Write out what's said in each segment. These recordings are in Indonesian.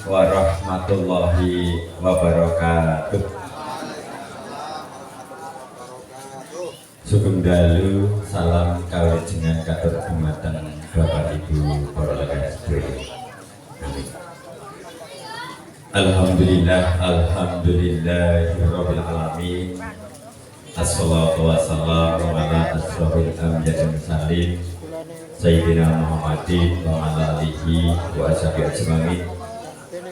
warahmatullahi wabarakatuh. Sugeng dalu salam kawijengan katur dumateng Bapak Ibu para sedherek. Alhamdulillah, alhamdulillahirabbil alamin. Assalatu wassalamu ala asrofil anbiya'i wal mursalin sayyidina Muhammadin wa ala alihi wa ashabihi ajmain.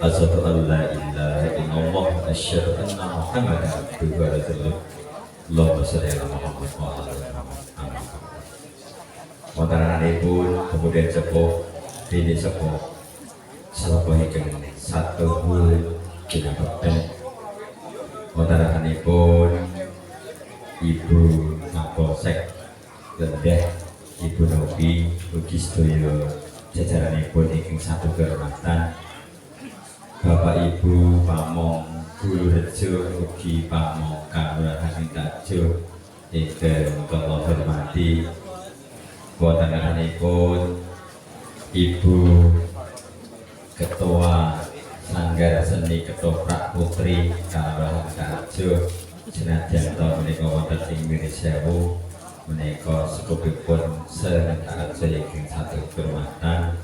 Asyhadu an la ilaha illallah wa asyhadu anna Muhammadan abduhu wa rasuluh. Allahumma sholli ala Muhammad wa ala ali Muhammad. Wontenanipun kemudian sepuh dene sepuh salebetipun satu bulan kinabekten. Wontenanipun Ibu Kapolsek Lendah, Ibu Novi, ugi sedaya jajaranipun ingkang satu kehormatan, Bapak Ibu Pamong Gulu Rejo, ugi Pamong Kalurahan Tajo ingkang kula hormati. Wontenanipun Ibu Ketua Sanggar Seni Ketoprak Putri Kalurahan Tajo, senadyan to menika wonten ing Mirisewu menika sekupipun senekaken saking satu kehormatan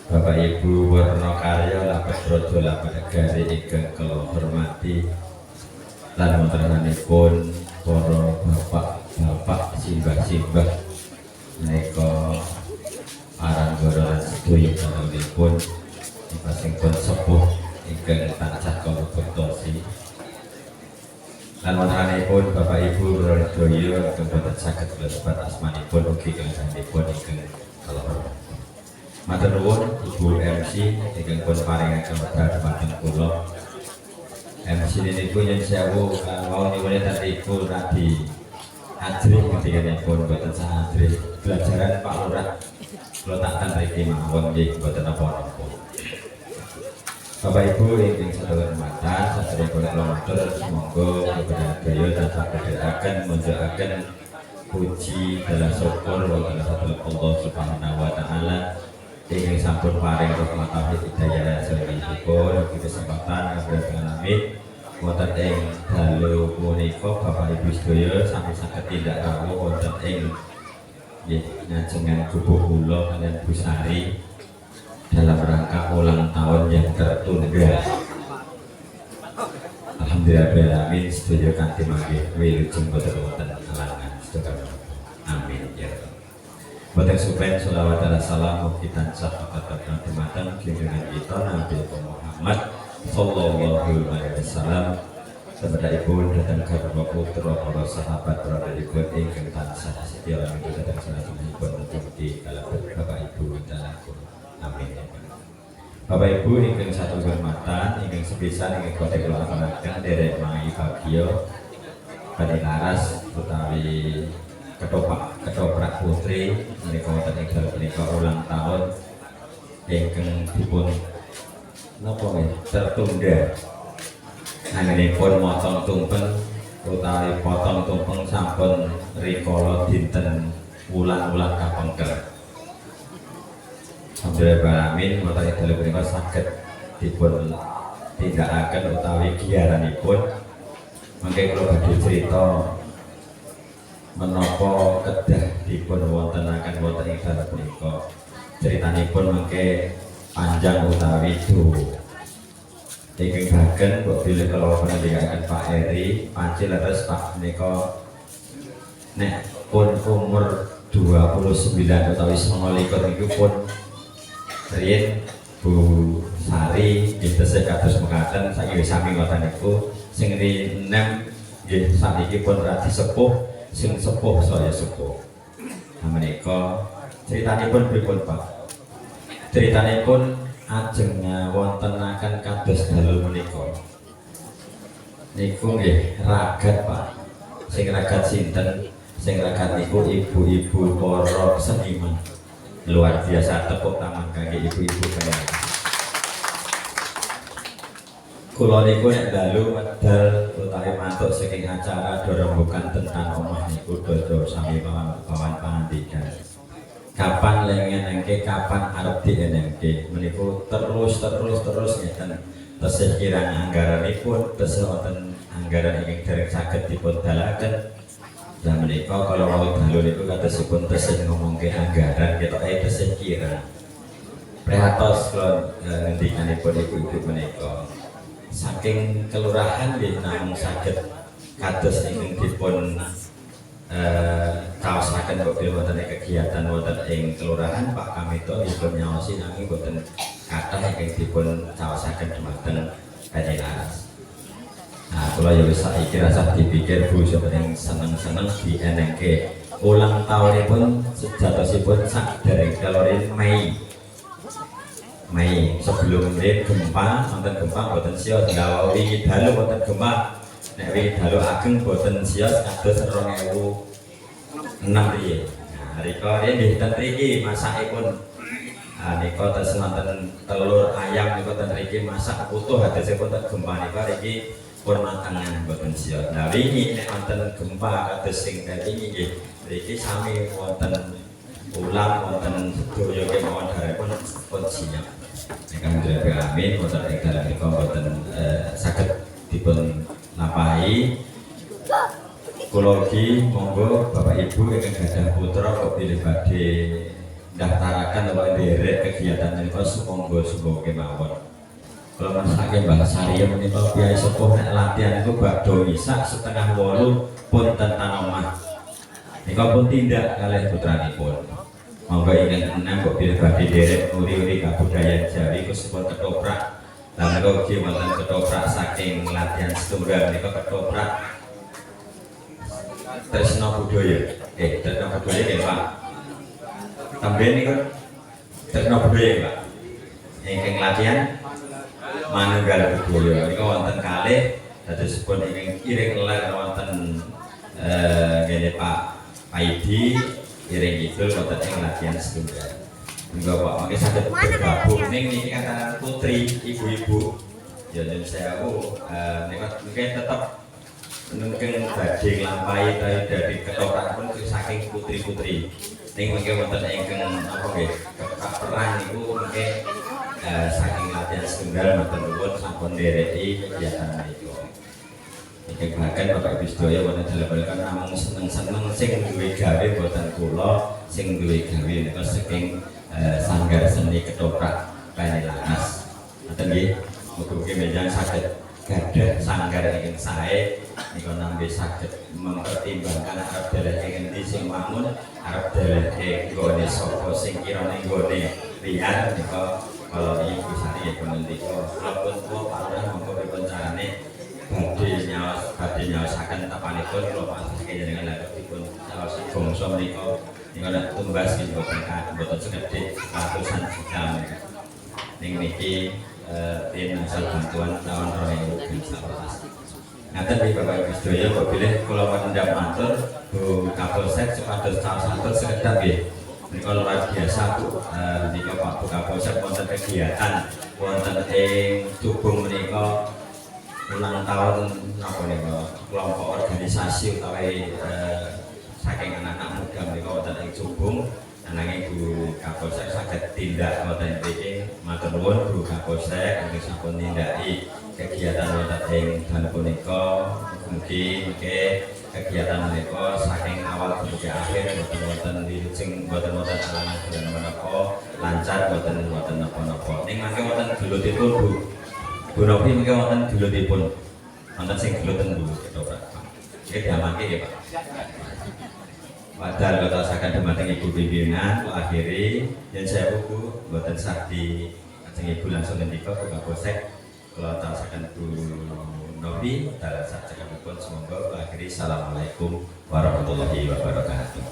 Bapak Ibu Warna Karya Lapat Brojo Lapat Negari ingkang kula hormati, lan wontenanipun para bapak simbah-simbah menika paranggara lan sedaya kathahipun pasingpun sepuh ingkang tansah kula bektosi. Lan wontenanipun Bapak Ibu Rodoyo ingkang boten saged mlebet asmanipun ugi kalihipun ingkang kula hormati. Matur nuwun Ibu MC ingkang pun paringaken wedal dumateng kula. MC niku nyuwun sewu kawula niku tadi radi ajrih ketinipun boten sah ajrih pelajaran Pak Lurah kula takkan mriki mawon nggih boten apa-apa. Bapak Ibu ingkang sadaya saderengipun kula matur semoga keberkahan tansah kedherekaken munjulaken puji dalam syukur wonten dhateng Allah Subhanahu wa taala ingkang sampun paring rahmat tauhid hidayah salehipun ugi kesempatan kabeh alamin wonten ing dalu punika Bapak Ibu sedaya sami saged tindak rawuh wonten ing nggih ngajengan gubuk kula kaliyan Bu Sari dalam rangka ulang tahun yang tertunda. Alhamdulillahirrahmanirrahim, sedaya kanthi mangke wilujeng boten wonten halangan sedaya. Amin ya rabbal alamin. Boten supen sholawat dan salam mugi tansah kathah dumateng junjungan kita Nabi Muhammad sallallahu alaihi wasallam sabdaipun dhateng garwa putra para sahabat radhiyallahu ingkang tansah setya lan dhateng salahipun mugi kalebet Bapak Ibu dalam amin. Bapak Ibu ingkang satu kehormatan ingkang sepisan ingkang kula aturaken derek mangi bagya badhe laras utawi ketoprak putri menika wonten ing dalem menika ulang tahun ingkang dipun napa nggih tertunda. Anggenipun motong tumpeng utawi potong tumpeng sampun rikala dinten wulan-wulan kapengker. Alhamdulillahirrahmanirrahim, wonten ing dalem menika saged dipun tindakaken utawi giyaranipun. Mangke kula badhe crita menapa kedah dipun wontenaken wonten ing dalem menika. Critanipun mangke panjang utawi dawa. Ingkang bagen kok bilih kula panjenengan Pak Eri, pancen leres Pak menika nek pun umur 29 utawi 29 niku pun riyen Bu Sari nggih tesih kados mekaten saiki wis sami ngoten niku sing enem nggih sakniki pun radi sepuh sing sepuh saya sepuh. Nah menika critanipun pripun Pak? Critanipun ajeng ngawontenaken kados dalu menika. Niku nggih ragat Pak. Sing ragat sinten? Sing ragat niku ibu-ibu para seniman. Luar biasa, tepuk tangan kangge ibu-ibu kaya. Kula niku nek dalu medal utawi mantuk saking acara dorong bukan tentang omah niku dodo sami pawan pangandikan. kapan lengenengke kapan arep dienengke meniku terus ngeten tesih kirang anggaranipun tesih wonten anggaran ingkang dereng saged dipun dalaken lan menika kalau mau dalu niku katosipun tesih ngomongke anggaran ketoke tesih kirang prihatos kula ngendikanipun ibu-ibu menika saking kelurahan nggih namung saged kados ingkang dipun kaosaken kok wonten kegiatan wonten ing kelurahan Pak Kamito dipun nyaosi nanging boten kathah ingkang dipun caosaken dhumateng Kanilaras. Nah, kula ya wis saiki rasah dipikir Bu saking seneng-seneng dienengke ulang tahunipun sejatosipun sadereng kalorin Mei sebelum gempa wonten gempa boten sios gawa wingi dalu wonten gempa nek wingi dalu ageng boten sios kados 2006 riye. Nah, rika nggih ten mriki masakipun nika tes wonten telur ayam nika ten mriki masak utuh hadesipun ten gempa nika niki pun matangan boten sios. Nah wingi nek wonten gempa kados sing wingi nggih mriki sami wonten ulam wonten sedaya kemawon darepun pun siap. Ingkang dhewe amin wonten ing dalem menika boten saged dipun lampahi. Kula ugi monggo Bapak Ibu ingkang gadah putra kok pilih badhe ndaftaraken utawa nderek kegiatan menika sumangga kemawon. Kula marsake Mbah Sarya menika piyai sepuh nek latihan itu badhe isak 7:30 pun ten omah. Nika pun tindak kalih putranipun. Monggo ingkang enam kok pilih badhe derek uri-uri kabudayan Jawi kusipun ketoprak. Lan menika ugi wonten ketoprak saking latihan setunggal menika ketoprak Tresna Budaya. Tresna Budaya nggih Pak. Tamben niku Tresna Budaya Pak. Ingkang latihan Manunggal Budaya menika wonten kalih dadosipun ingkang iring ler wonten ngene Pak Aidi iring kidul wonten ing latihan setunggal. Monggo Pak mangke saged bergabung ning niki kantaran putri ibu-ibu. Ya nyuwun sewu nika mungkin tetep mungkin badhe nglampahi dari ketoprak pun saking putri-putri. Ning mangke wonten ingkang apa nggih perang niku mungkin saking latihan setunggal mboten nuwun sampun ndereki kegiatan menika. Iki bahkan Bapak Ibu sedaya wonten dalem namung seneng-seneng sing duwe gawe boten kula sing duwe gawe nika saking Sanggar Seni Ketoprak Kanilaras. Ngoten nggih, mugi-mugi menjang saged gadah sanggar ingkang sae nika nambe saged mempertimbangkan arep daleh ing endi sing wangun, arep daleh ing nggone sapa sing kirane nggone liyan nika kalau Ibu Sari ngendika walaupun tuwa Pak Lurah monggo pripun carane badhe nyaosaken tapanipun kula pasrahke jenengan lha dipun caosi bangsa menika nika nek tumbas nggih boten sekedhik ratusan juta menika. Ning niki tim asal bantuan tahun 2014. Ngaten iki Bapak Ibu sedaya kok bilih kula pandhap matur Bu Kapolsek supados caosaken sekedhap nggih. Menika luar biasa Bu. Nika Pak Bu Kapolsek wonten kegiatan wonten ing Tubung menika ulang tahun napa nika kelompok organisasi utawi saking anak-anak muda menika wonten ing Tubung. Ananging Bu Kapolsek saged tindak wonten mriki matur nuwun Bu Kapolsek ingkang sampun nindaki kegiatan wonten ing dalem punika. Mugi kegiatan menika saking awal sampai akhir boten wonten wilujeng boten wonten alangan bulan menapa lancar boten napa-napa. Ning mangke wonten gelutipun Bu Novi mangke wonten gelutipun. Wonten sing geluten Bu ketoprak. Nggih diamanke nggih Pak. Padahal kota sakan dumateng Ibu pimpinan akhiri yen saya buku boten sakti ajeng Ibu langsung ngendika Bu Kapolsek kula tasaken Bu Novi dalam saat cekapipun semoga akhiri. Assalamualaikum warahmatullahi wabarakatuh.